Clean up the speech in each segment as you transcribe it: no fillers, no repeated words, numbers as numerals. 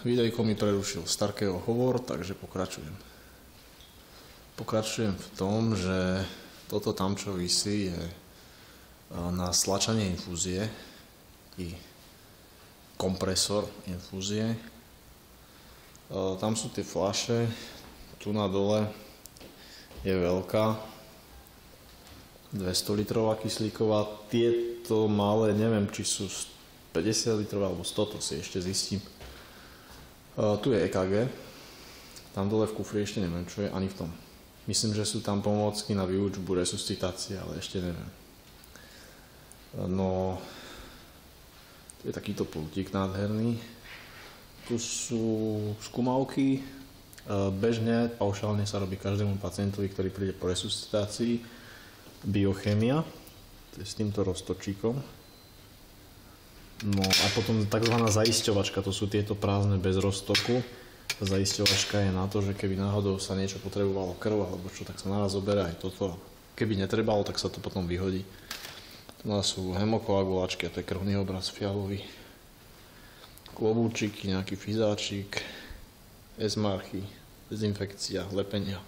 videjko mi prerušil Starkého hovor, takže pokračujem. Pokračujem v tom, že toto tam, čo visí, je na stlačanie infúzie i kompresor infúzie. Tam sú tie fľaše, tu na dole je veľká 200 litrová kyslíková, tieto malé, neviem či sú 50 litrové alebo 100, to si ešte zistím. Tu je EKG, tam dole v kufri ešte neviem čo je, ani v tom. Myslím, že sú tam pomôcky na výučbu resuscitácie, ale ešte neviem. No, tu je takýto pultík nádherný. Tu sú skúmavky. Bežne, paušálne sa robí každému pacientovi, ktorý príde po resuscitácii, biochémia, to je s týmto roztočíkom. No a potom tzv. Zaisťovačka, to sú tieto prázdne bez roztoku. Zaisťovačka je na to, že keby náhodou sa niečo potrebovalo krv alebo čo, tak sa naraz zoberá aj toto. Keby netrebalo, tak sa to potom vyhodí. Tu sú hemokoagulačky a to je krvný obraz fialový. Klobúčiky, nejaký fizáčik, esmarchy, dezinfekcia, lepenia,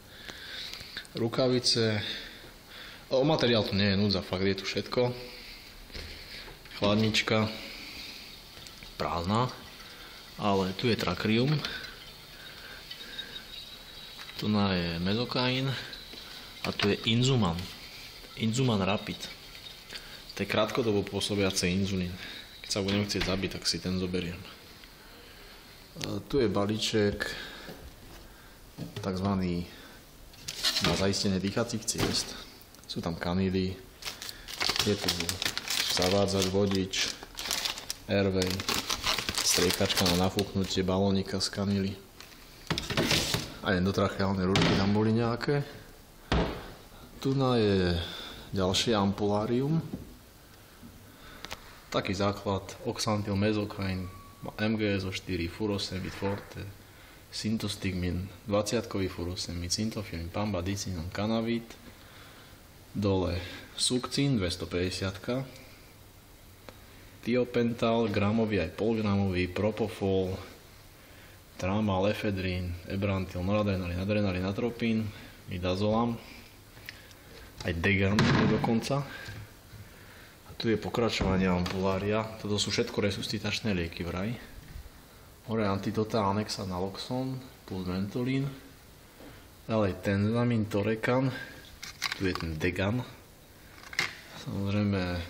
rukavice. O materiál tu nie je núdza, fakt je tu všetko. Chladnička, prázdna, ale tu je trakrium. Tu je mezokain a tu je inzuman. Inzuman rapid. To je krátkodobo pôsobiaci inzulín. Keď sa budem chcieť zabiť, tak si ten zoberiem. Tu je balíček takzvaný na zaistenie dýchacích ciest. Sú tam kanily, je tu zavádzač, vodič, airway, striekačka na nafúknutie balónika z kanily. A endotracheálne ručky tam boli nejaké. Tu je ďalšie ampulárium. Taký základ, oxantyl, mezokain, MGSO4, furosemid, forte, syntostigmin, 20-kový furosemid, syntofilin, pambadicinon, kanavit, dole sukcín 250, tiopental, gramový aj polgramový, propofol, tramal, efedrín, ebrantyl, noradrenalin, adrenalin, atropín, midazolam, aj degan dokonca. A tu je pokračovanie ampulária. Toto sú všetko resuscitačné lieky vraj. Hore antidota, anexa, naloxon plus mentolín. Ďalej tenzamín, torekan. Tu je ten degan. Samozrejme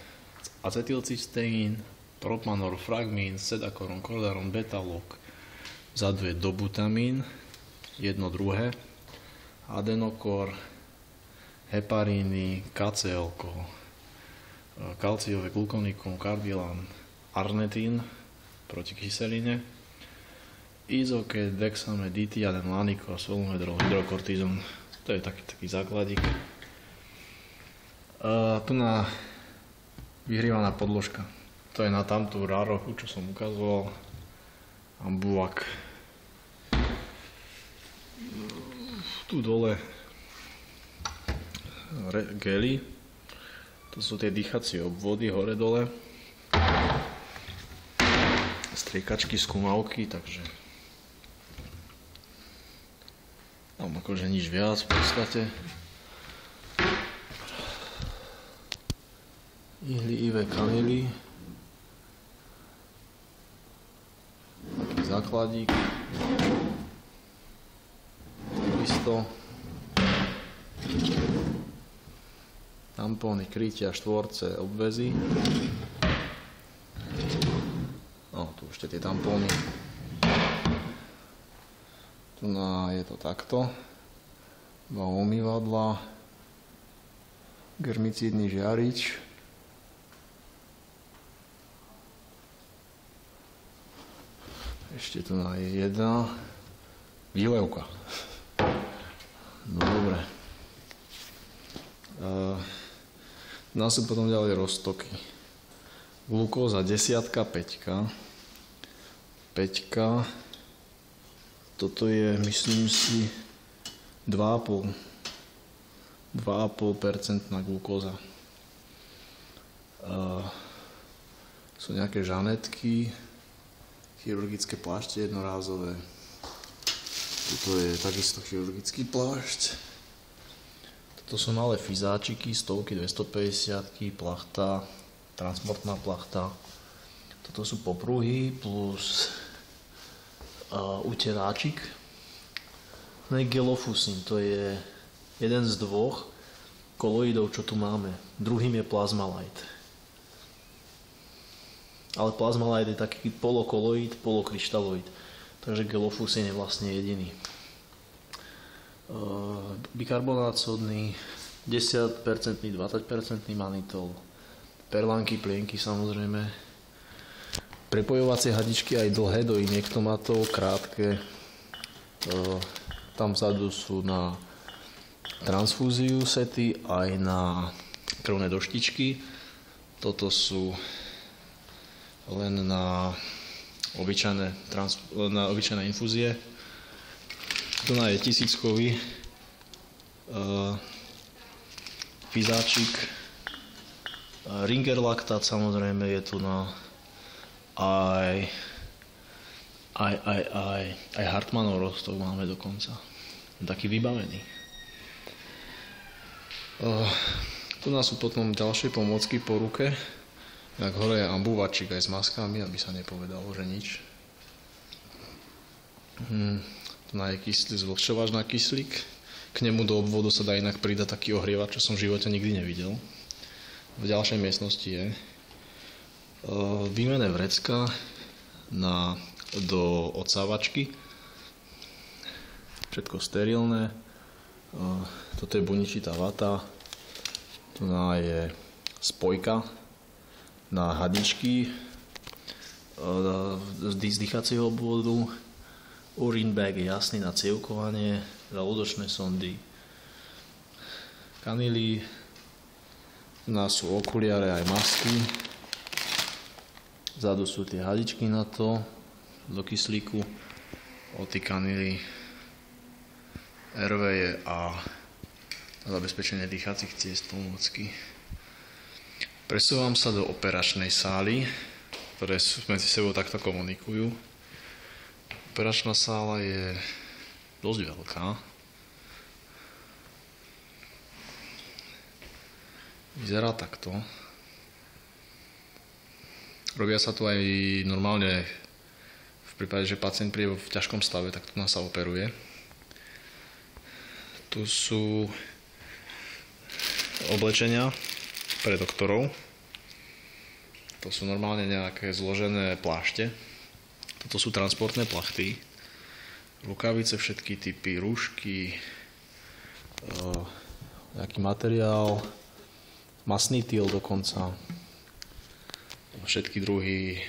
acetylcysteín, propanor, fragmín, sedakoron, kordaron, betalok. Vzadu je dobutamín, jedno druhé. Adenokor, heparíny, KCL-ko, kalciové glukonikum, kardilan, arnetín proti kyseline, izoket, dexamet, ditiaden, lanikor, solumedrol, hydrokortizon. To je taký základík. Tu vyhrievaná podložka. To je na tamtú rárochu, čo som ukazoval. Ambuak. Tu dole gely. To sú tie dýchacie obvody hore dole. Striekačky, skúmavky, takže tam akože nič viac v podstate. Ihly, kanily. Taký základík. Isto. Tampóny, krytia, štvorce, obväzy. No, tu ešte tie tampóny. Tu je to takto. 2 umývadla. Germicídny žiarič. Ešte tu je jedna výlevka. No dobre. Dá sa potom ďalej roztoky. Glukóza 10, 5. 5. Toto je, myslím si, 2,5% glukóza. Sú nejaké žanetky, chirurgické plášte jednorázové. Toto je takisto chirurgický plášť. Toto sú malé fizáčiky, 100, 250, plachta, transportná plachta. Toto sú popruhy plus uteráčik. No je gelofusín, to je jeden z dvoch koloidov, čo tu máme. Druhým je plazmalite. Ale plazmalite je taký polokoloid, polokryštaloid. Takže gelofusín je vlastne jediný. Bikarbonát sodný, 10%, 20% manitol, perlánky, plienky samozrejme, prepojovacie hadičky aj dlhé do injektomatov, krátke, tam vzadu sú na transfúziu sety aj na krvné doštičky. Toto sú len na obyčajné infúzie. Tu je 1000-kový fizáčik. Ringer laktát samozrejme je tu na aj Hartmannov rostok máme dokonca. Taký vybavený. Tu nás sú potom ďalšie pomôcky po ruke. Tak hore je ambuvačik aj s maskami, aby sa nepovedalo, že nič. Tu je kyslík, zvlhčovač na kyslík. K nemu do obvodu sa dá inak pridať taký ohrievač, čo som v živote nikdy nevidel. V ďalšej miestnosti je výmené vrecka do odsávačky. Všetko sterilné. Toto je buničitá vata. Tu je spojka na hadičky z dýchacieho obvodu. Urine bag je jasný na cievkovanie, žalúdočné sondy, kanily, u nás sú okuliare aj masky, vzadu sú tie hadičky na to, do kyslíku, ty kanily, RVE a zabezpečenie dýchacích ciest pomôcky. Presúvam sa do operačnej sály, ktoré medzi sebou takto komunikujú. Operačná sála je dosť veľká. Vyzerá takto. Robia sa tu aj normálne v prípade, že pacient príde v ťažkom stave, tak tu nás sa operuje. Tu sú oblečenia pre doktorov. To sú normálne nejaké zložené plášte. Toto sú transportné plachty. Rukavice, všetky typy, rúšky, nejaký materiál, masný tyl dokonca. Všetky druhy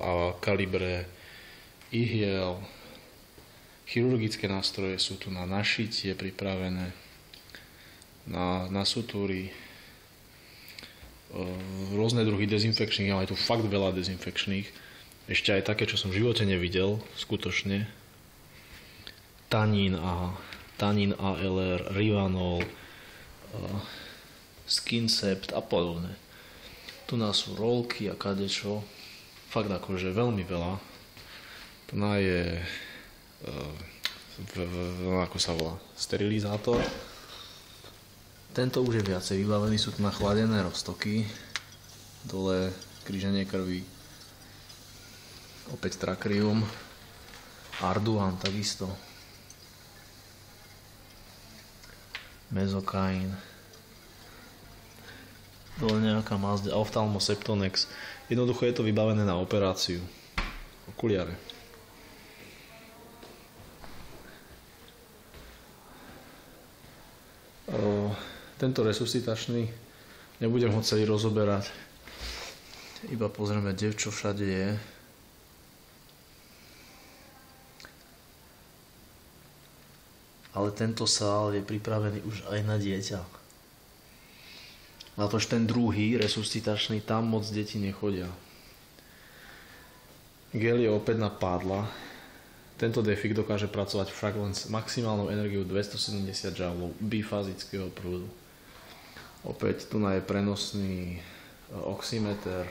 a kalibre ihiel. Chirurgické nástroje sú tu na našitie pripravené, na sutúry, rôzne druhy dezinfekčných, ale je tu fakt veľa dezinfekčných. Ešte aj také, čo som v živote nevidel, skutočne. Tanín ALR, Rivanol, Skincept a podobne. Tu nás sú rolky a kadečo. Fakt akože veľmi veľa. Tu je ako sa volá, sterilizátor. Tento už je viacej vybavený, sú tu nachladené roztoky, dole kríženie krvi, opäť Trakrium, Arduan takisto, Mezokain, dole nejaká Mazda, Ophthalmoseptonex, jednoducho je to vybavené na operáciu, okuliare. Tento resuscitačný nebudem ho celý rozoberať, iba pozrieme, čo všade je. Ale tento sál je pripravený už aj na dieťa. Na tož ten druhý resuscitačný, tam moc deti nechodia. Gel je opäť na pádla. Tento defik dokáže pracovať však len s maximálnou energiou 270 Joule bifázického prúdu. Opäť tu je prenosný oximeter,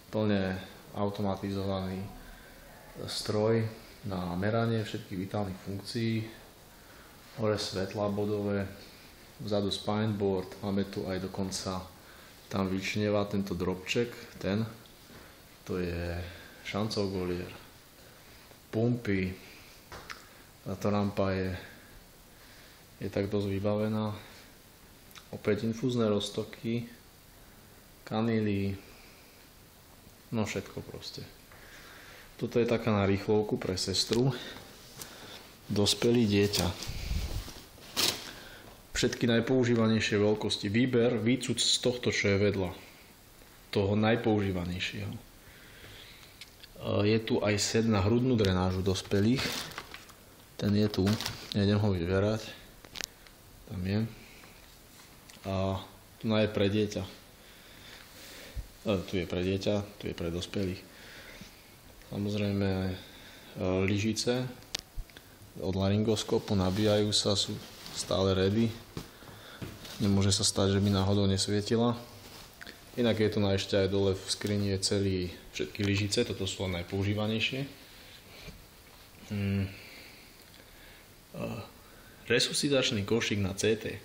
plne automatizovaný stroj na meranie všetkých vitálnych funkcií, hore svetla bodové, vzadu spineboard, máme tu aj dokonca, tam vyčnieva tento drobček, to je šancov golier, pumpy, táto rampa je tak dosť vybavená, opäť infúzne roztoky, kanily, no všetko proste. Toto je taká na rýchlovku pre sestru, dospelý dieťa. Všetky najpoužívanejšie veľkosti, výcud z tohto, čo je vedľa, toho najpoužívanejšieho. Je tu aj set na hrudnú drenážu dospelých, ten je tu, nejdem ho vyberať, tam je. A tu je pre dieťa. Tu je pre dieťa, tu je pre dospelých. Samozrejme lyžice od laryngoskopu, nabíjajú sa, sú stále ready. Nemôže sa stať, že by náhodou nesvietila. Inak je tu ešte aj dole v skrini všetky lyžice, toto sú len najpoužívanejšie. Resuscitačný košík na CT.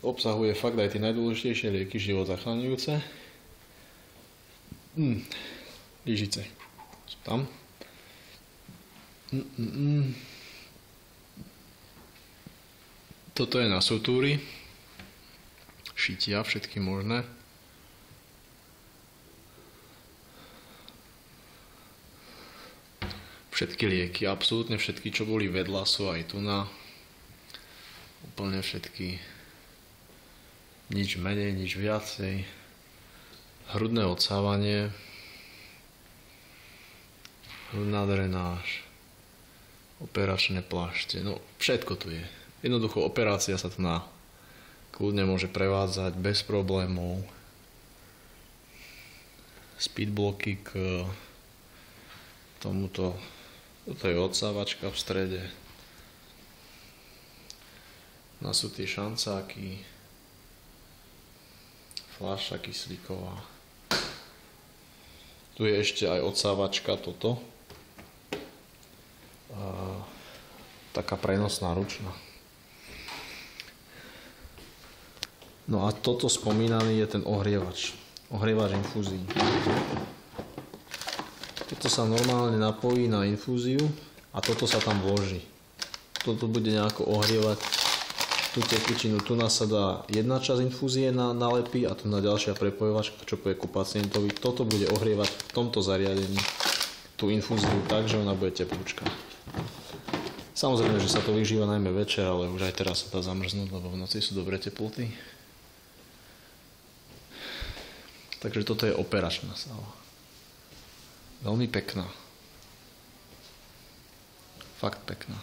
Obsahuje fakt aj tie najdôležitejšie lieky život zachraňujúce. Lyžice sú tam. Toto je na sutúry, šitia, všetky možné. Všetky lieky, absolútne všetky, čo boli vedľa, sú aj tu na. Úplne všetky. Nič menej, nič viacej. Hrudné odsávanie. Hrudná drenáž. Operačné plášte. No, všetko tu je. Jednoducho, operácia sa tu kľudne môže prevádzať bez problémov. Speedbloky k tomuto. Toto je odsávačka v strede. Sú tie šancáky. Fľaša kyslíková. Tu je ešte aj odsávačka toto. Taká prenosná ručná. No a toto spomínaný je ten ohrievač. Ohrievač infúzií. Toto sa normálne napojí na infúziu a toto sa tam vloží. Toto bude nejako ohrievať tú tekučinu. Tu nás sa dá jedna časť infúzie nalepí a tu na ďalšia prepojovačka, čo povie ku pacientovi. Toto bude ohrievať v tomto zariadení tú infúziu tak, že ona bude teplúčka. Samozrejme, že sa to využíva najmä večer, ale už aj teraz sa dá zamrznúť, lebo v noci sú dobré teploty. Takže toto je operačná sála. Veľmi pekná. Fakt pekná.